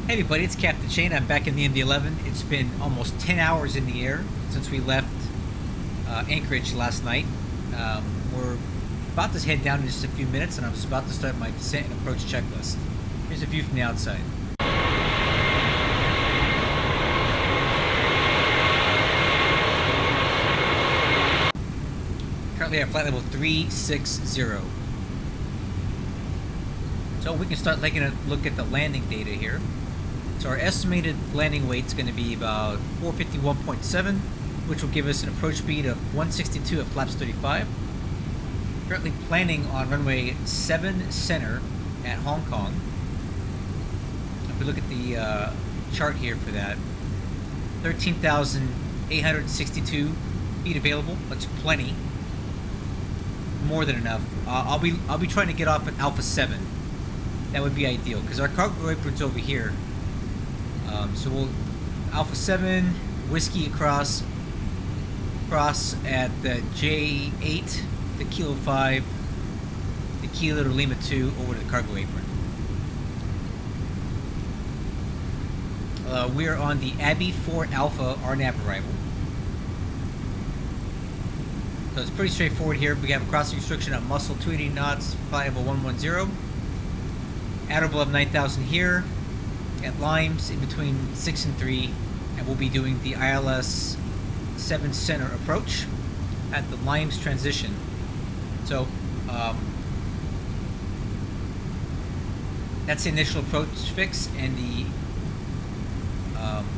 Hey everybody, it's Captain Shane. I'm back in the MD-11. It's been almost 10 hours in the air since we left Anchorage last night. We're about to head down in just a few minutes, and I was about to start my descent and approach checklist. Here's a view from the outside. Currently at flight level 360. So we can start taking a look at the landing data here. So our estimated landing weight is going to be about 451.7, which will give us an approach speed of 162 at flaps 35. Currently planning on runway 7 center at Hong Kong. If we look at the chart here for that, 13,862 feet available. That's plenty, more than enough. I'll be trying to get off at Alpha 7. That would be ideal because our cargo apron's over here. So we'll Alpha 7 whiskey across at the J8, the Kilo 5, the Kilo to Lima 2 over to the cargo apron. We're on the Abbey 4 Alpha RNAV arrival. So it's pretty straightforward here. We have a crossing restriction at Muscle 280 knots, flight level 110. Adderable of 9,000 here. At Limes in between 6 and 3, and we'll be doing the ILS 7 center approach at the Limes transition. So that's the initial approach fix, and the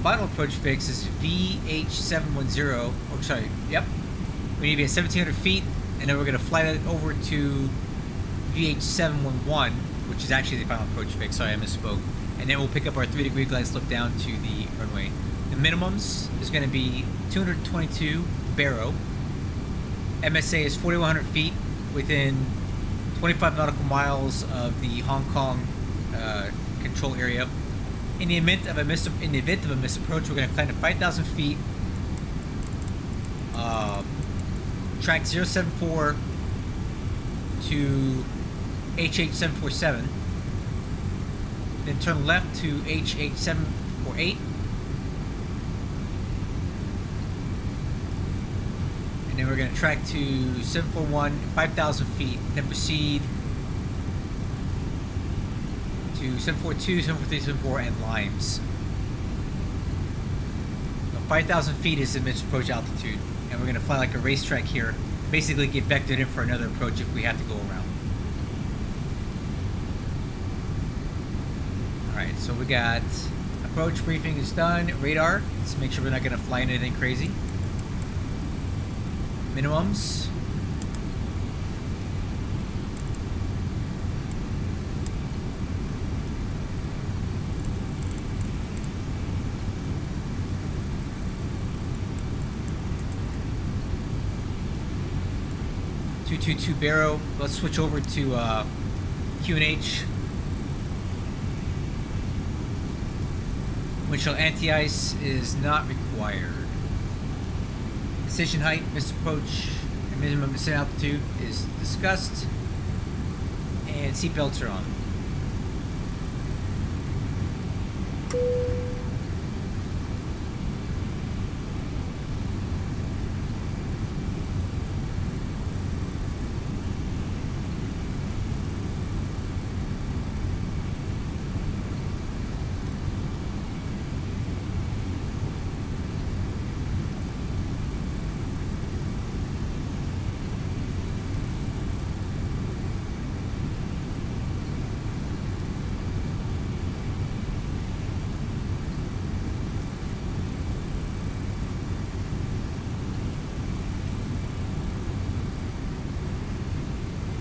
final approach fix is VH710. Oh, sorry, yep. We need to be at 1,700 feet, and then we're going to fly that over to VH711, which is actually the final approach fix. Sorry, I misspoke. And then we'll pick up our 3-degree glide slope down to the runway. The minimums is going to be 222 baro. MSA is 4,100 feet within 25 nautical miles of the Hong Kong control area. In the event of a misapproach, we're going to climb to 5,000 feet. Track 074 to HH747. Then turn left to HH748. And then we're going to track to 741, 5,000 feet. Then proceed to 742, 743, 744, and Limes. So 5,000 feet is the mid-approach altitude. And we're going to fly like a racetrack here. Basically get vectored in for another approach if we have to go around. Alright, so we got approach briefing is done. Radar, let's make sure we're not going to fly into anything crazy. Minimums. .222 baro. Let's switch over to QNH. Windshield anti-ice is not required. Decision height, missed approach, and minimum descent altitude is discussed. And seatbelts are on.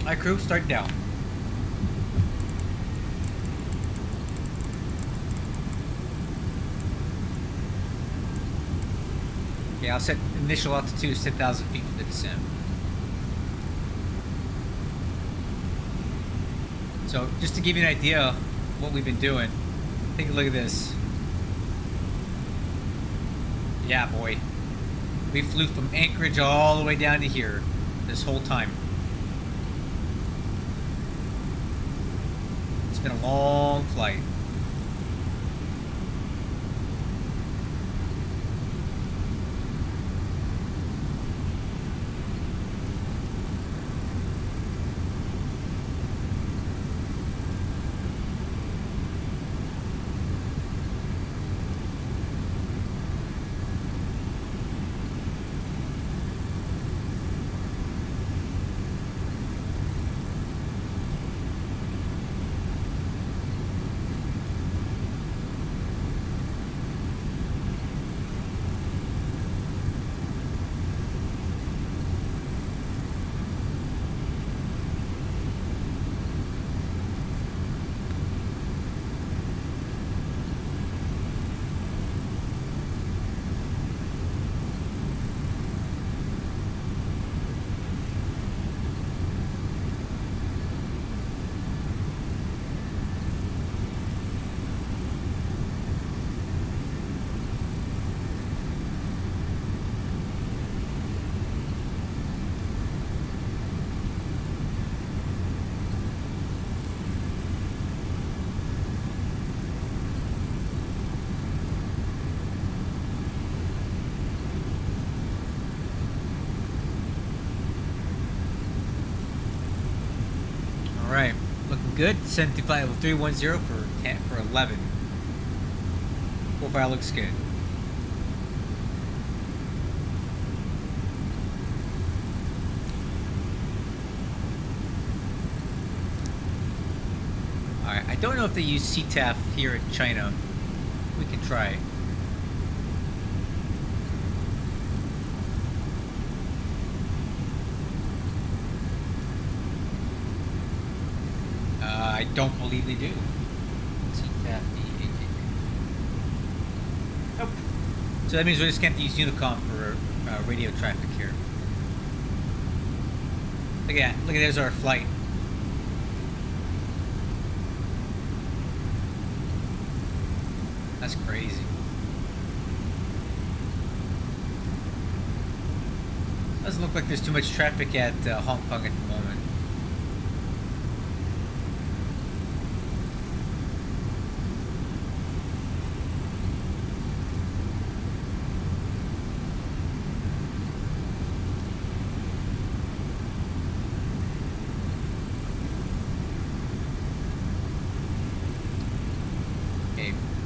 Alright, crew, start down. Okay, I'll set initial altitude 10,000 feet for the descent. So, just to give you an idea of what we've been doing, take a look at this. Yeah, boy. We flew from Anchorage all the way down to here this whole time. It's been a long flight. Alright, looking good. Send to flight level 310 for 11. Profile looks good. Alright, I don't know if they use CTAF here in China. We can try. I don't believe they do. CTAF Nope. So that means we're just going to use Unicom for radio traffic here. Look at that. Look at there's our flight. That's crazy. Doesn't look like there's too much traffic at Hong Kong at the moment.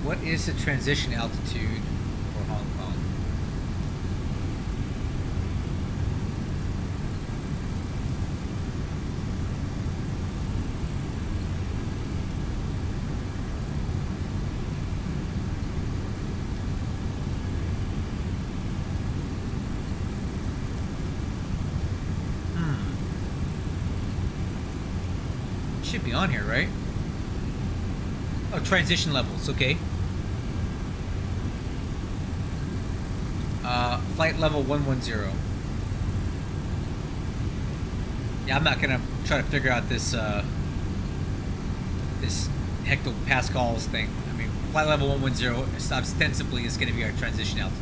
What is the transition altitude for Hong Kong? Should be on here, right? Oh, transition levels, okay. Flight level 110. Yeah, I'm not gonna try to figure out this this hectopascals thing. I mean, flight level 110 ostensibly is gonna be our transition altitude.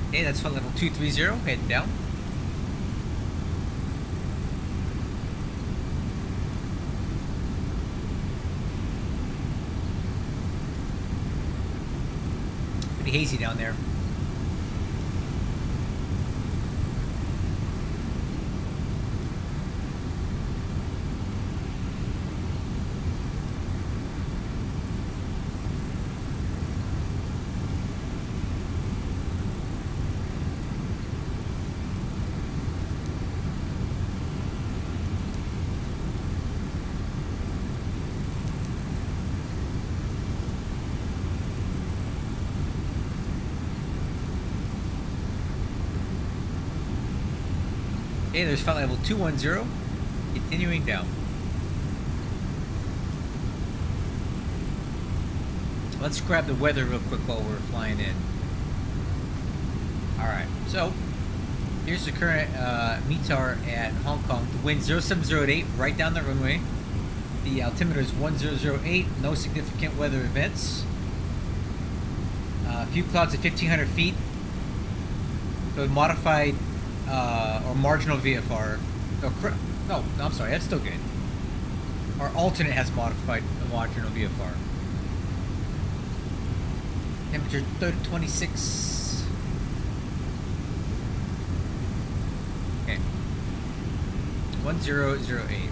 Okay, that's flight level 230, heading down. Pretty hazy down there. Okay, there's flight level 210, continuing down. Let's grab the weather real quick while we're flying in. Alright, so here's the current METAR at Hong Kong. The wind 0708 right down the runway. The altimeter is 1008, no significant weather events. A few clouds at 1500 feet. So modified or marginal VFR. No, I'm sorry, that's still good. Our alternate has modified marginal VFR. Temperature 26. Okay. 1008.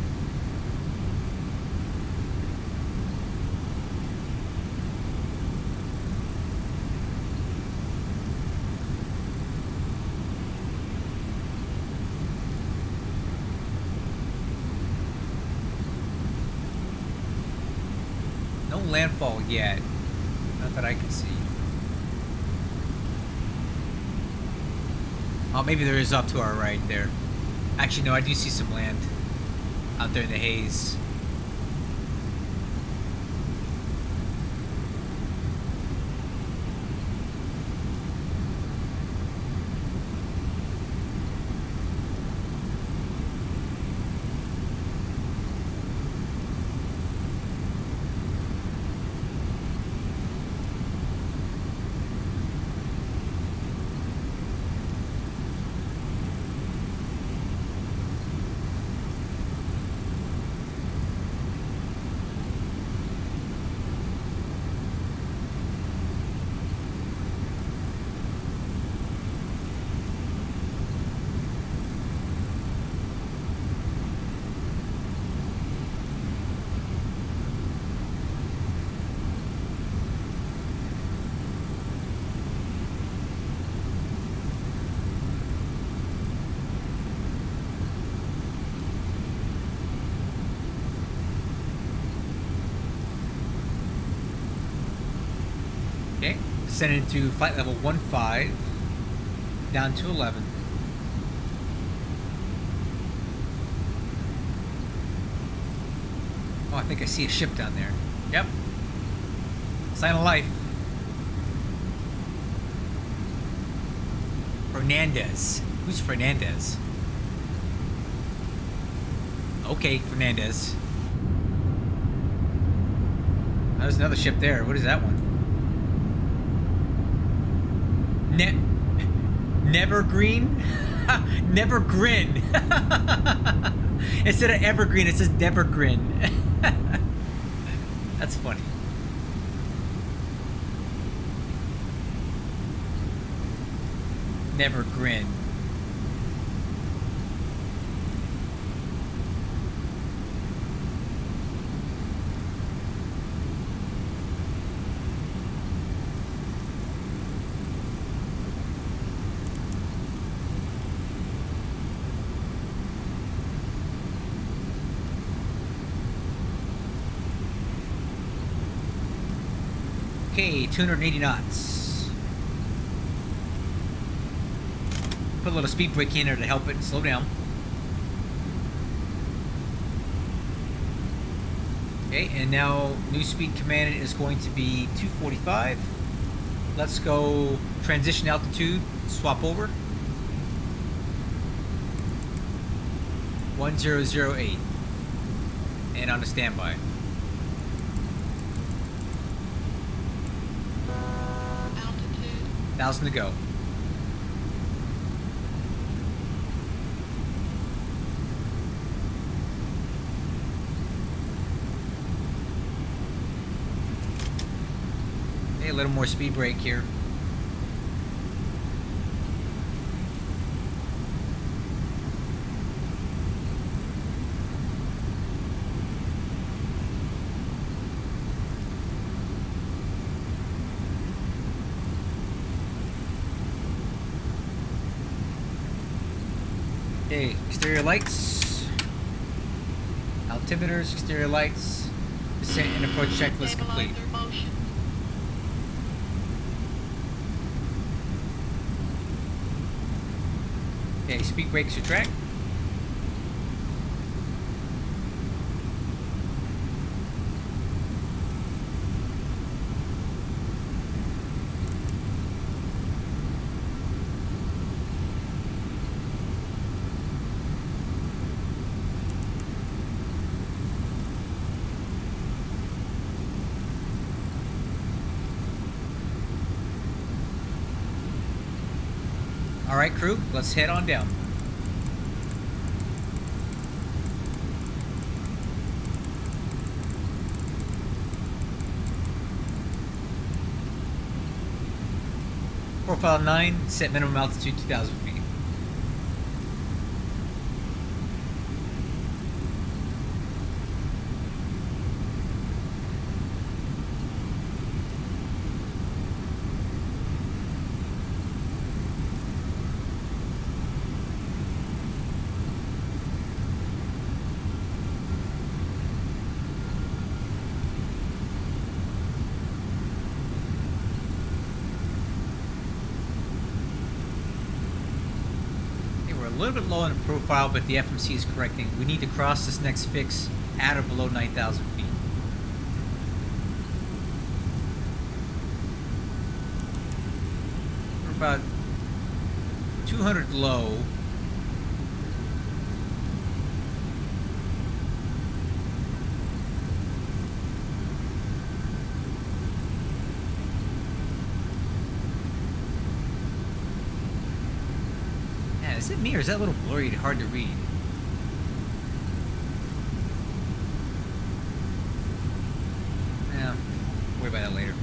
landfall yet. Not that I can see. Oh, maybe there is up to our right there. Actually, no, I do see some land out there in the haze. Okay, descended to flight level 15, down to 11. Oh, I think I see a ship down there. Yep. Sign of life. Fernandez. Who's Fernandez? Okay, Fernandez. There's another ship there. What is that one? Nevergreen? Nevergrin. Instead of evergreen, it says Nevergrin. That's funny. Nevergrin. Okay, 280 knots. Put a little speed brake in there to help it slow down. Okay, and now new speed commanded is going to be 245. Let's go transition altitude, swap over. 1008. And on a standby. 1,000 to go. Hey, a little more speed brake here. Okay, exterior lights, altimeters, exterior lights, descent and approach checklist complete. Okay, speed brakes are track. Alright crew, let's head on down. Profile 9, set minimum altitude 2,000 feet. a little bit low on the profile, but the FMC is correcting. We need to cross this next fix at or below 9,000 feet. We're about 200 low. Is it me or is that a little blurry and hard to read? Yeah, worry about that later.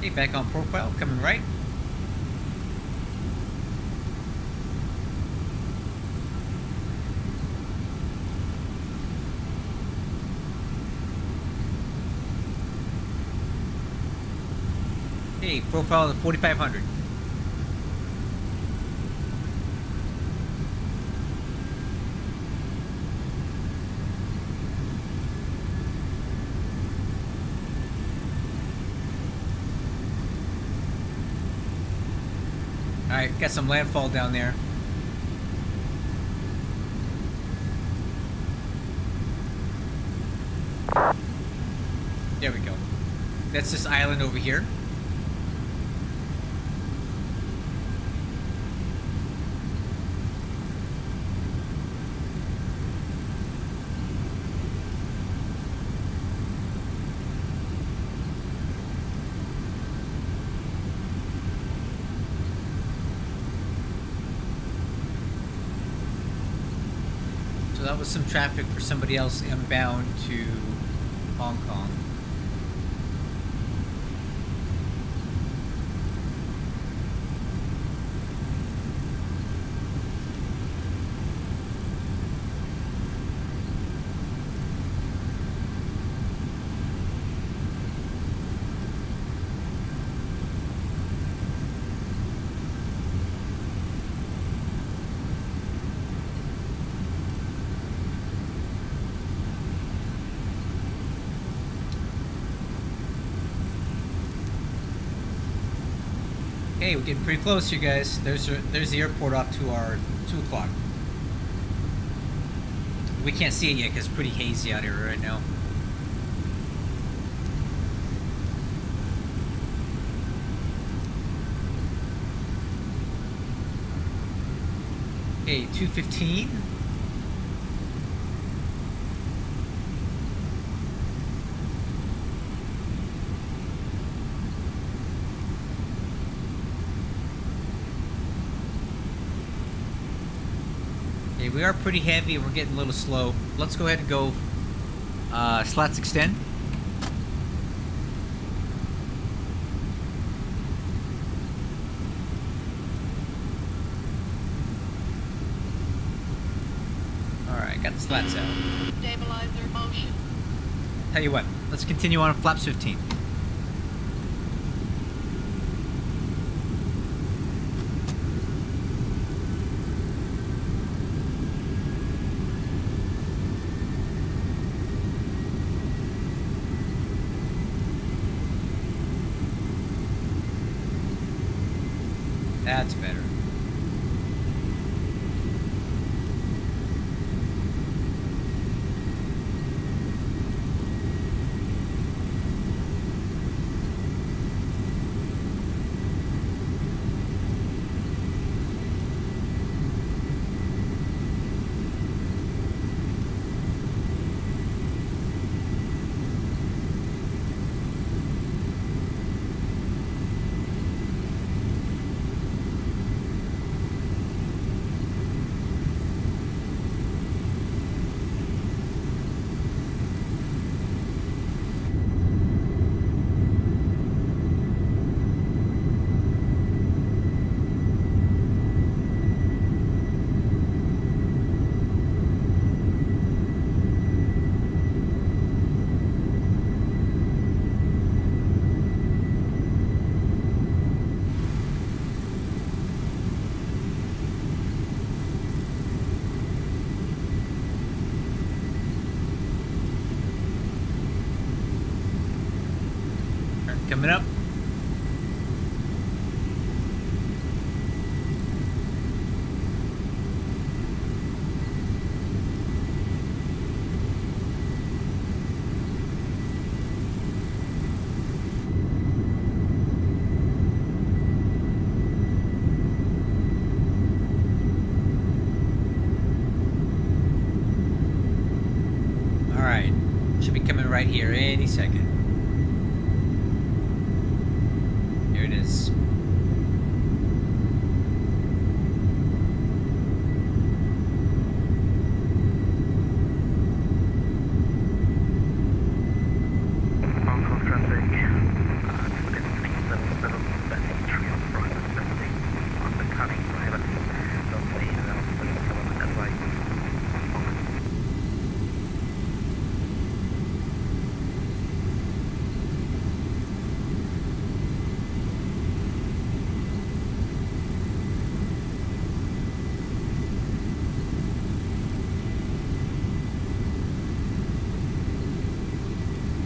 Okay, back on profile, coming right. Okay, profile of 4,500. Alright, got some landfall down there. There we go. That's this island over here. So that was some traffic for somebody else inbound to Hong Kong. Hey, we're getting pretty close, you guys. There's the airport off to our 2 o'clock. We can't see it yet because it's pretty hazy out here right now. Okay, 2:15. We are pretty heavy and we're getting a little slow. Let's go ahead and go slats extend. Alright, got the slats out. Stabilizer motion. Tell you what, let's continue on flaps 15. That's better. coming up. Alright, should be coming right here any second. Here it is.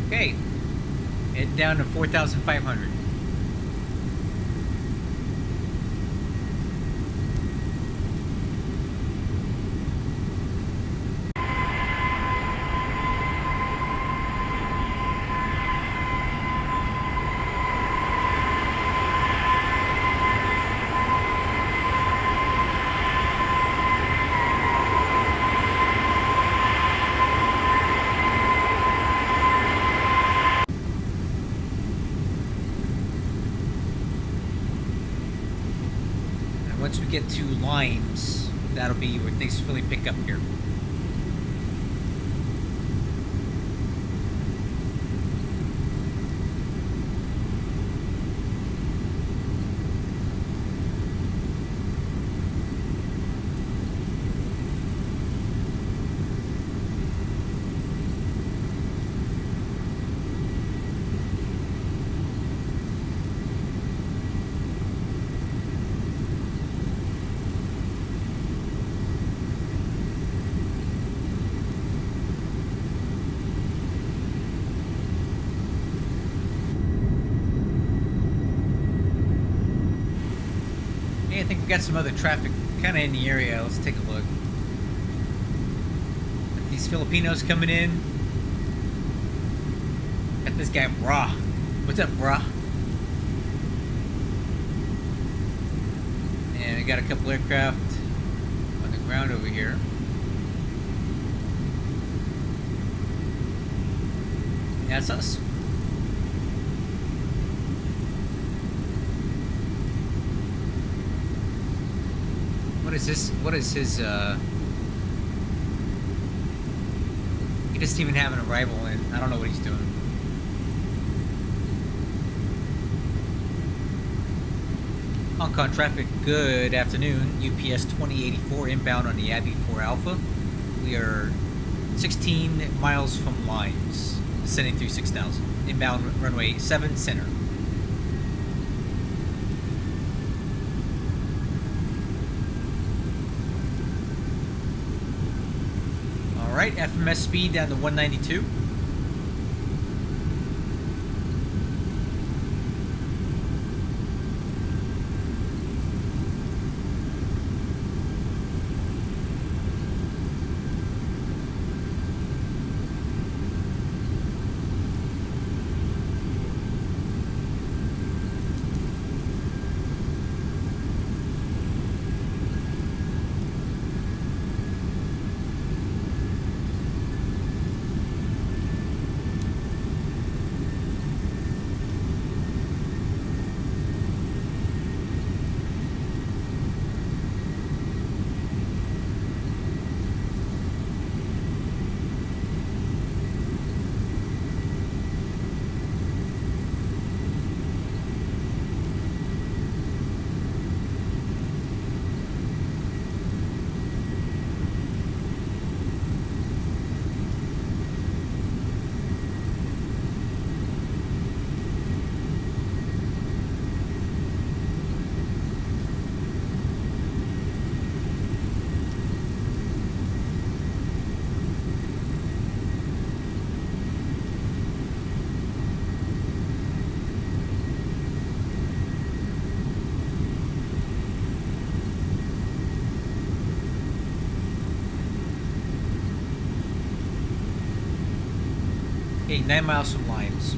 Okay, head down to 4,500. Once we get to Limes, that'll be where things really pick up here. I think we got some other traffic kind of in the area. Let's take a look. Got these Filipinos coming in. Got this guy, brah. What's up, brah? And we got a couple aircraft on the ground over here. That's us. What is this? What is his, he doesn't even have an arrival in. I don't know what he's doing. Hong Kong traffic, good afternoon. UPS 2084 inbound on the Abbey 4 Alpha. We are 16 miles from Limes, descending through 6,000. Inbound runway 7 center. Alright, FMS speed down to 192. Okay, 9 miles from Limes.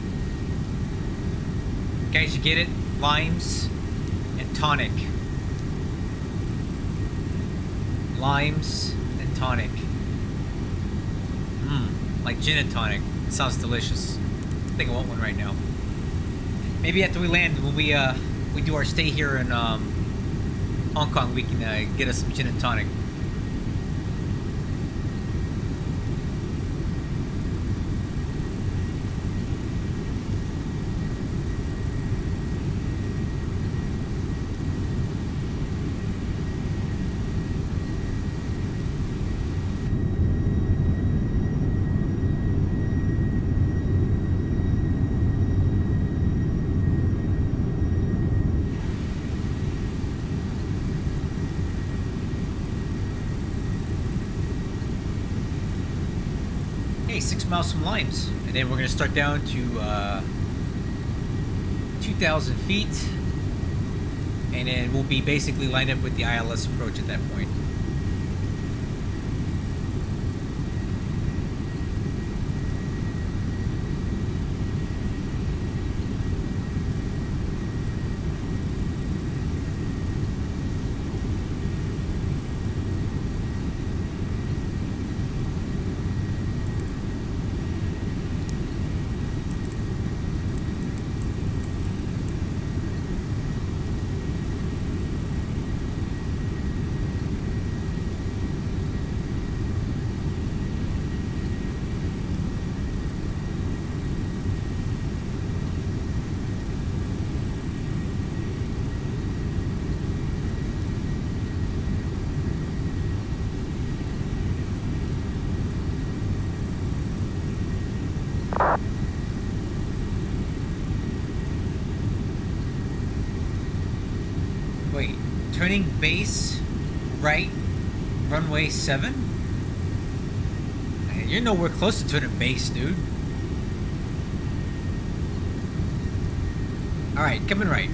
Guys, you get it? Limes and tonic. Limes and tonic. Like gin and tonic. It sounds delicious. I think I want one right now. Maybe after we land, when we do our stay here in Hong Kong, we can get us some gin and tonic. Hey, 6 miles from Limes, and then we're gonna start down to 2,000 feet, and then we'll be basically lined up with the ILS approach at that point. Wait, turning base right, runway 7? Man, you're nowhere close to turning base, dude. Alright, coming right.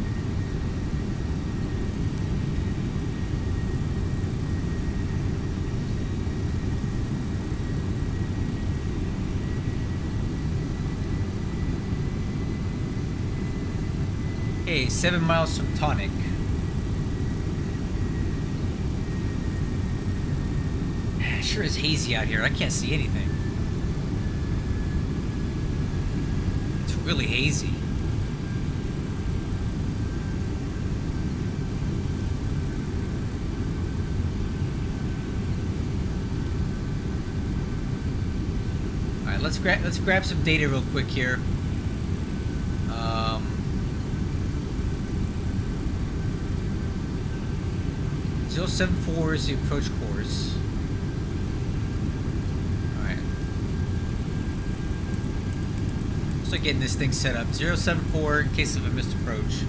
Okay, 7 miles from Tonic. Sure is hazy out here. I can't see anything. It's really hazy. All right, let's grab some data real quick here. 074 is the approach course. Getting this thing set up. 074 in case of a missed approach.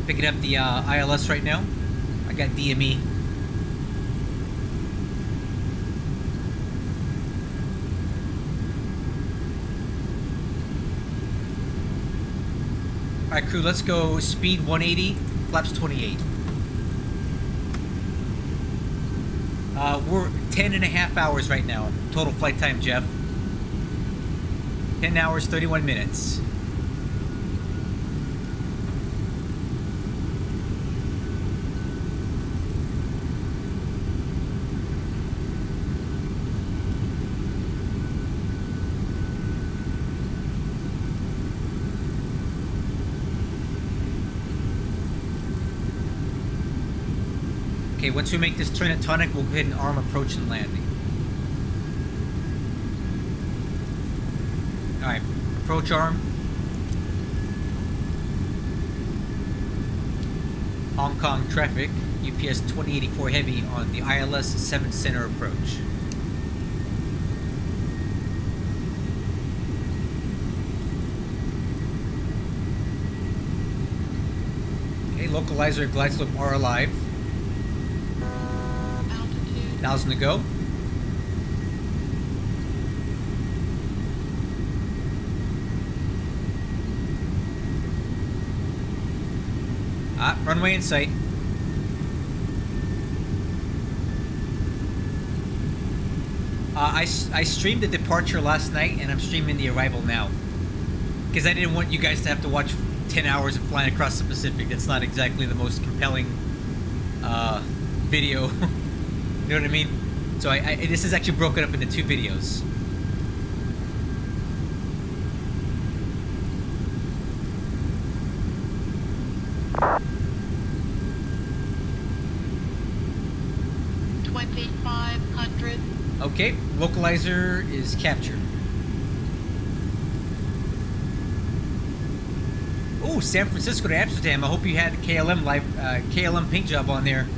Picking up the ILS right now. I got DME. Alright crew, let's go speed 180, flaps 28. We're 10.5 hours right now. Total flight time, Jeff. 10 hours, 31 minutes. Okay, once we make this turn at Tonic, we'll go ahead and arm approach and landing. Alright, approach arm. Hong Kong traffic, UPS 2084 Heavy on the ILS 7 Center approach. Okay, localizer glide slope are alive. Altitude. 1,000 to go. Runway in sight. I streamed the departure last night, and I'm streaming the arrival now. Because I didn't want you guys to have to watch 10 hours of flying across the Pacific. That's not exactly the most compelling video. You know what I mean? So this is actually broken up into 2 videos. Okay, localizer is captured. Oh, San Francisco to Amsterdam. I hope you had KLM live, KLM paint job on there.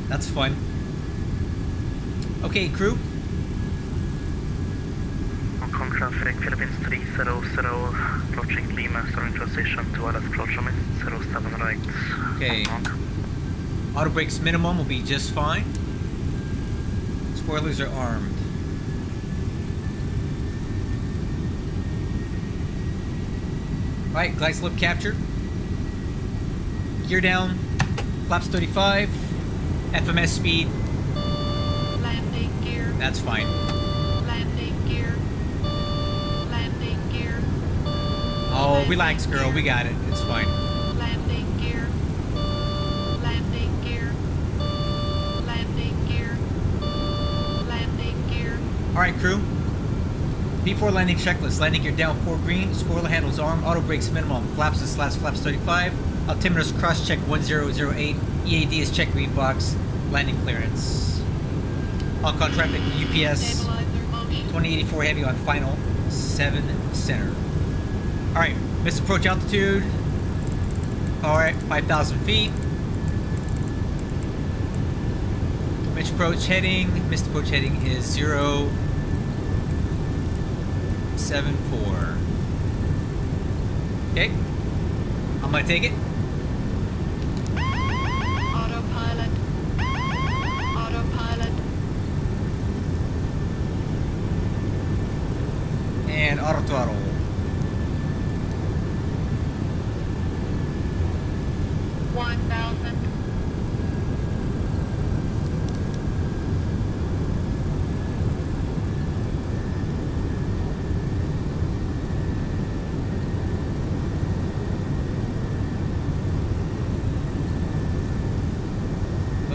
That's fun. Okay, crew. Hong Kong traffic, Philippines 300, approaching Lima, starting transition to LS approach on 07 right. Okay. Auto brakes minimum will be just fine. Spoilers are armed. Alright, glide slope capture. Gear down. Flaps 35. FMS speed. Landing gear. That's fine. Landing gear. Landing gear. Oh, relax, girl. We got it. It's fine. Landing gear. Landing gear. Landing gear. Landing gear. Alright, crew. Before landing checklist. Landing gear down 4 green. Spoiler handles armed. Auto brakes minimum. Flaps is slash flaps 35. Altimeter's cross check 1008. EAD is check green box. Landing clearance. Hong Kong traffic UPS Stabilizer motion. 2084 heavy on final 7 center. Alright, missed approach altitude. Alright, 5,000 feet. Missed approach heading. Missed approach heading is 074. Okay. I'm gonna take it. Autopilot. Autopilot. And auto throttle.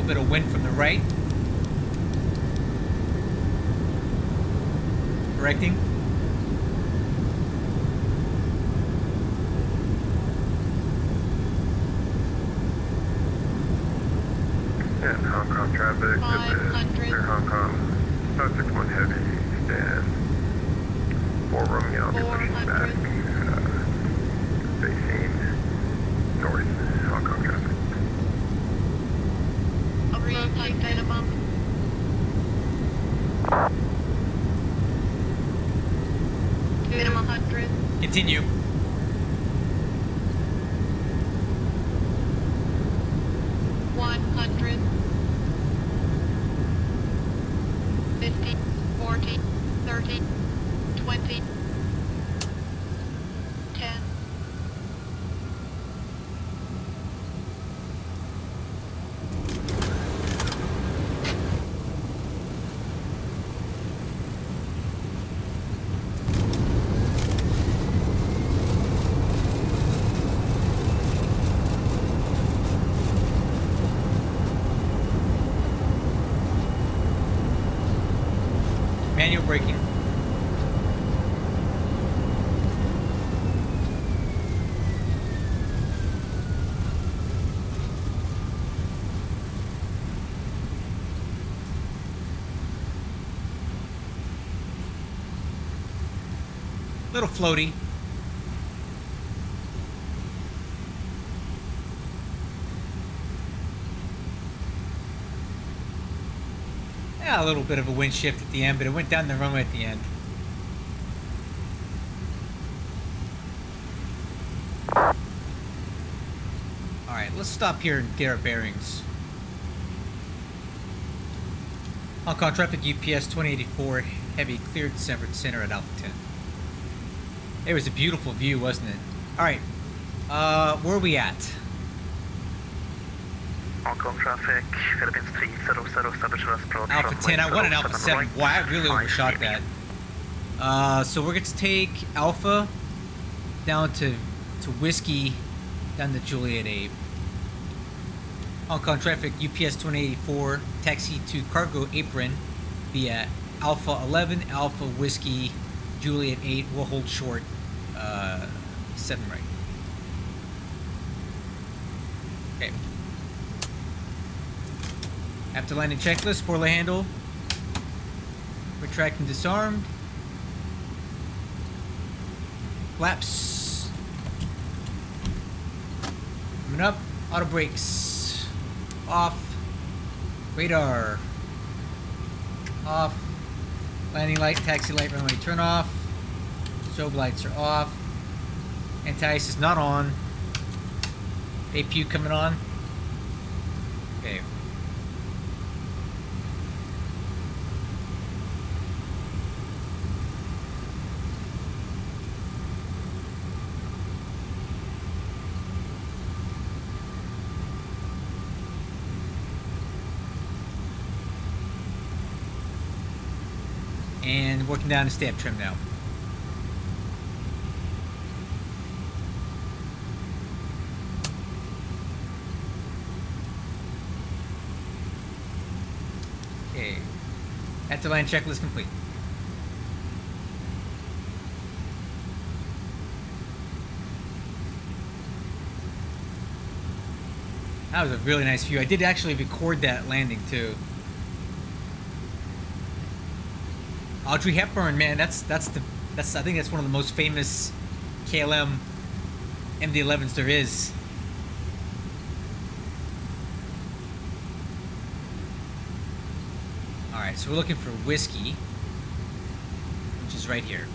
Bit of wind from the right. Correcting. And Hong Kong traffic, 500. near Hong Kong, 561 heavy, stand 4 Romeo, get pushing back, 400. facing north, Hong Kong traffic. Approaching minimum. Minimum 100. Continue. $100, 50, 40, 30, 20, 10. Manual braking. Little floaty. Yeah, a little bit of a wind shift at the end, but it went down the runway at the end. Alright, let's stop here and get our bearings. Hong Kong traffic UPS 2084 heavy cleared Sanford Center at Alpha 10. It was a beautiful view, wasn't it? Alright, where are we at? Hong Kong traffic, Philippines 300, establish our approach. Alpha 10, I want an Alpha 7. Right. Wow, I really overshot that. So we're going to take Alpha down to Whiskey, down to Juliet 8. Hong Kong traffic, UPS 2084, taxi to cargo apron via Alpha 11, Alpha Whiskey, Juliet 8. We'll hold short 7 right. Okay. After landing checklist, spoiler handle. Retract and disarmed. Flaps. Coming up. Auto brakes. Off. Radar. Off. Landing light, taxi light, runway turn off. Strobe lights are off. Anti-ice is not on. APU coming on. Okay. And working down to stab trim now. Okay. At the line checklist complete. That was a really nice view. I did actually record that landing too. Audrey Hepburn, man, that's I think that's one of the most famous KLM MD-11s there is. All right, so we're looking for Whiskey, which is right here.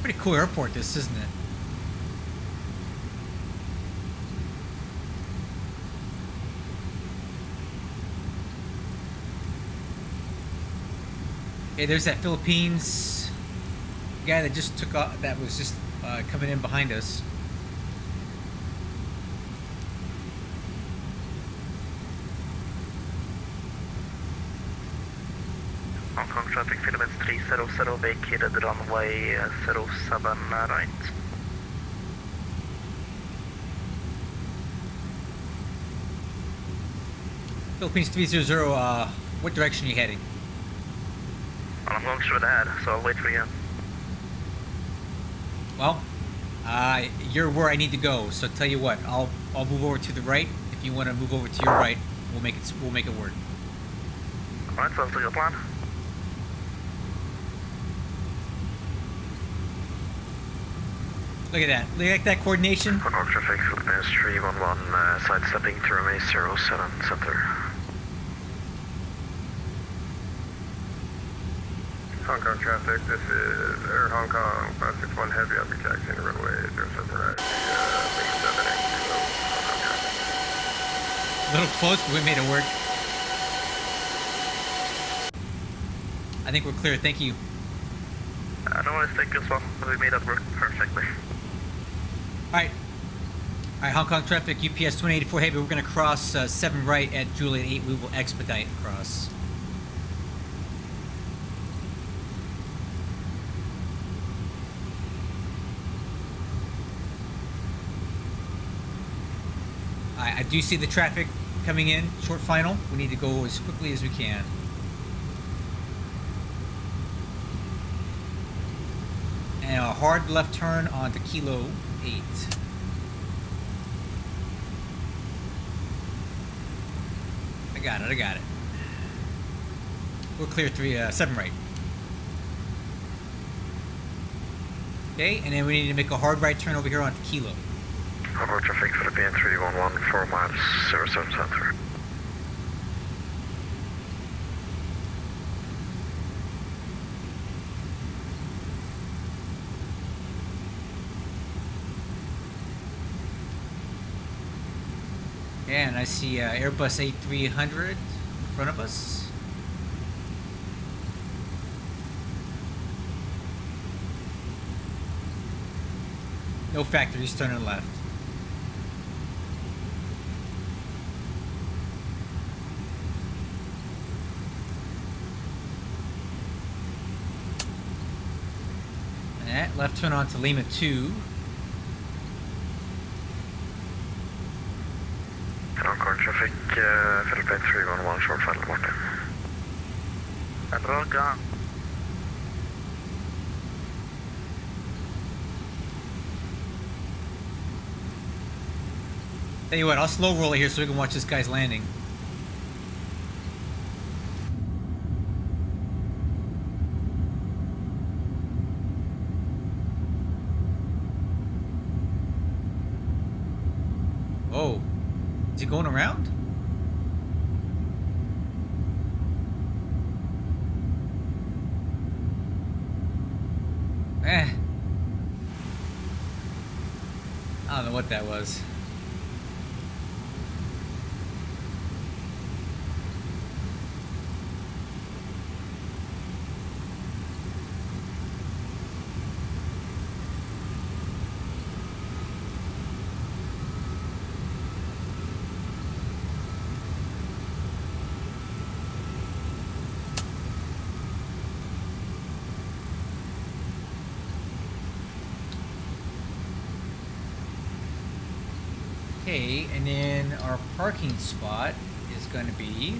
Pretty cool airport, this, isn't it? Okay, there's that Philippines guy that just took off, that was just coming in behind us. Hong Kong traffic, Philippines 300, vacated runway 07 right. Philippines 300, what direction are you heading? Well, I'm going straight ahead, so I'll wait for you. Well, you're where I need to go, so tell you what, I'll move over to the right. If you want to move over to your right, we'll make it work. Alright, sounds like a plan. Look at that. Look at that coordination. Hong Kong traffic, Philippines 311, sidestepping to runway 07 center. Hong Kong traffic, this is Air Hong Kong 561 Heavy. I'll be taxiing to runway 07 right. A little close, but we made it work. I think we're clear. Thank you. I don't want to think as well, but we made that work perfectly. Alright, Hong Kong traffic, UPS 2084 Heavy. We're going to cross 7 right at Juliet 8. We will expedite across. I do see the traffic coming in. Short final. We need to go as quickly as we can. And a hard left turn onto Kilo 8. I got it. We'll clear 7 right. Okay, and then we need to make a hard right turn over here onto Kilo. Harbor traffic Philippine 311, 4 miles, 07 center. Yeah, and I see Airbus A300 in front of us. No factories, turning left. And left turn on to Lima 2. Concord traffic, Philippine 311, short final Martin. Roger. Tell you what, I'll slow roll it here so we can watch this guy's landing. Oh, is he going around? I don't know what that was. Okay, and then our parking spot is going to be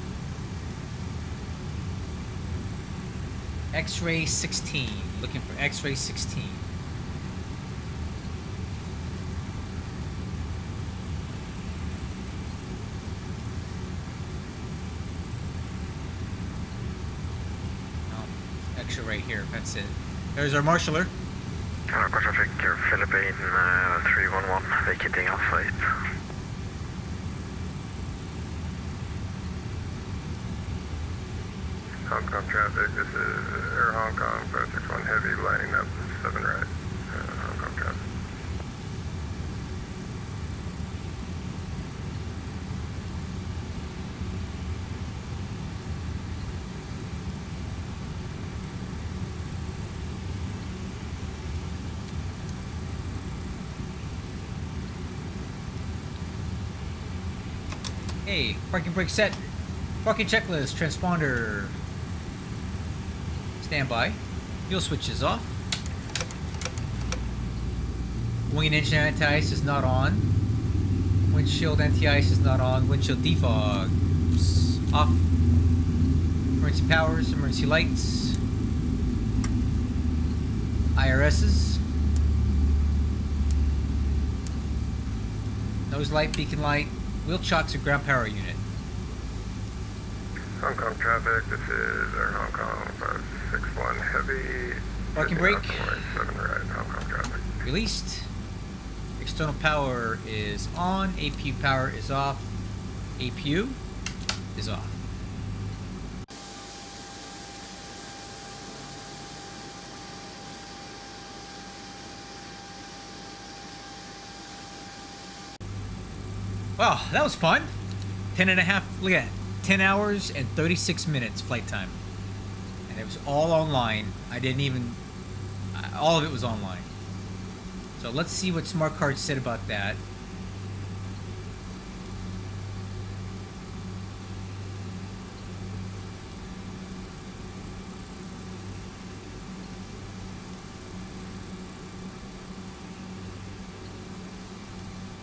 X-ray 16. Looking for X-ray 16. Oh, extra right here. That's it. There's our marshaller. Concord traffic, Philippine 311, vacating Alpha 8. Hong Kong traffic, this is Air Hong Kong, 561 Heavy, lining up 7 right. Hong Kong traffic. Hey, parking brake set. Parking checklist, transponder. Standby. Fuel switch is off. Wing and engine anti-ice is not on. Windshield anti-ice is not on. Windshield defogs off. Emergency powers, emergency lights. IRSs. Nose light, beacon light. Wheel chocks and ground power unit. Hong Kong traffic, this is Air Hong Kong, 561 Heavy. Parking brake. 7 right, Hong Kong traffic. Released. External power is on. APU power is off. APU is off. Wow, that was fun. 10 and a half, look at that. 10 hours and 36 minutes flight time. And it was all online. I didn't even, all of it was online. So let's see what Smart Card said about that.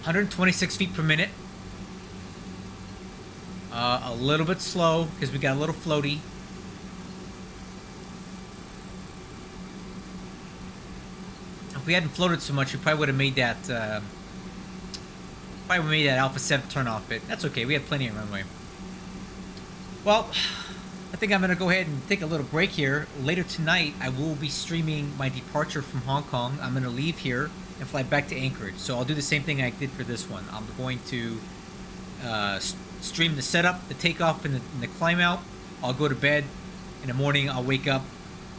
"126 feet per minute. A little bit slow because we got a little floaty. If we hadn't floated so much, we probably would have made that Alpha 7 turn off, but that's okay. We had plenty of runway. Well, I think I'm going to go ahead and take a little break here. Later tonight, I will be streaming my departure from Hong Kong. I'm going to leave here and fly back to Anchorage. So I'll do the same thing I did for this one. I'm going to stream the setup, the takeoff, and the climb out. I'll go to bed. In the morning, I'll wake up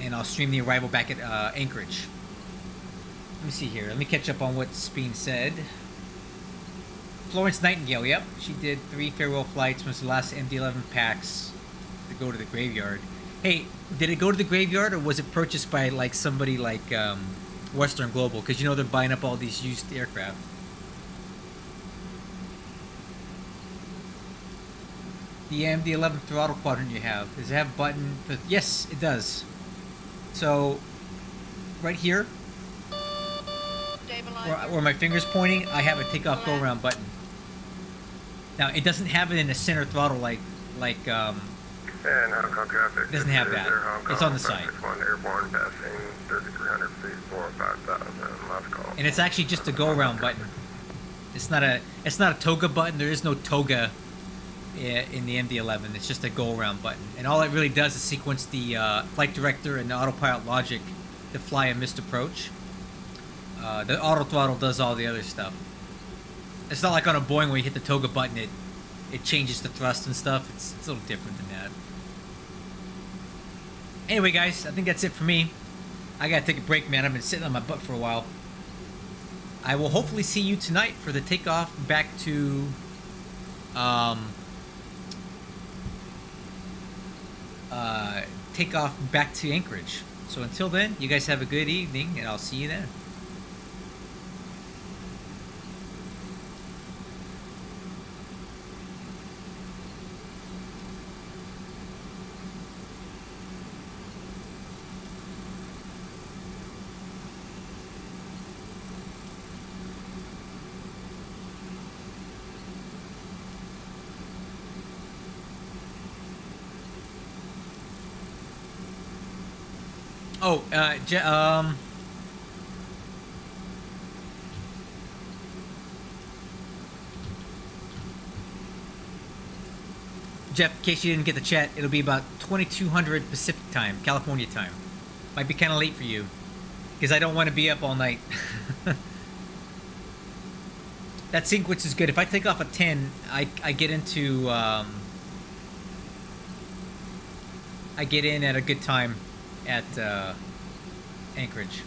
and I'll stream the arrival back at Anchorage. Let me see here. Let me catch up on what's being said. Florence Nightingale, yep. She did 3 farewell flights. Was the last MD-11 PAX to go to the graveyard. Hey, did it go to the graveyard or was it purchased by like somebody like Western Global? Because you know they're buying up all these used aircraft. The MD-11 throttle quadrant you have, does it have a button? Yes, it does. So, right here, where my finger's pointing, I have a takeoff go around button. Now, it doesn't have it in the center throttle like And Hong Kong traffic. It doesn't have that. It's on the side. 1 airborne passing 3,300 feet for 5,000 last call. And it's actually just a go around button. It's not a toga button. There is no toga in the MD-11. It's just a go around button. And all it really does is sequence the flight director and the autopilot logic to fly a missed approach. The auto throttle does all the other stuff. It's not like on a Boeing where you hit the toga button, it changes the thrust and stuff. It's a little different than that. Anyway, guys, I think that's it for me. I gotta take a break, man. I've been sitting on my butt for a while. I will hopefully see you tonight for the takeoff back to Anchorage. So until then, you guys have a good evening, and I'll see you then. Oh, Jeff, in case you didn't get the chat, it'll be about 2200 Pacific time, California time. Might be kind of late for you, because I don't want to be up all night. That sequence is good. If I take off at 10, I get into I get in at a good time at Anchorage.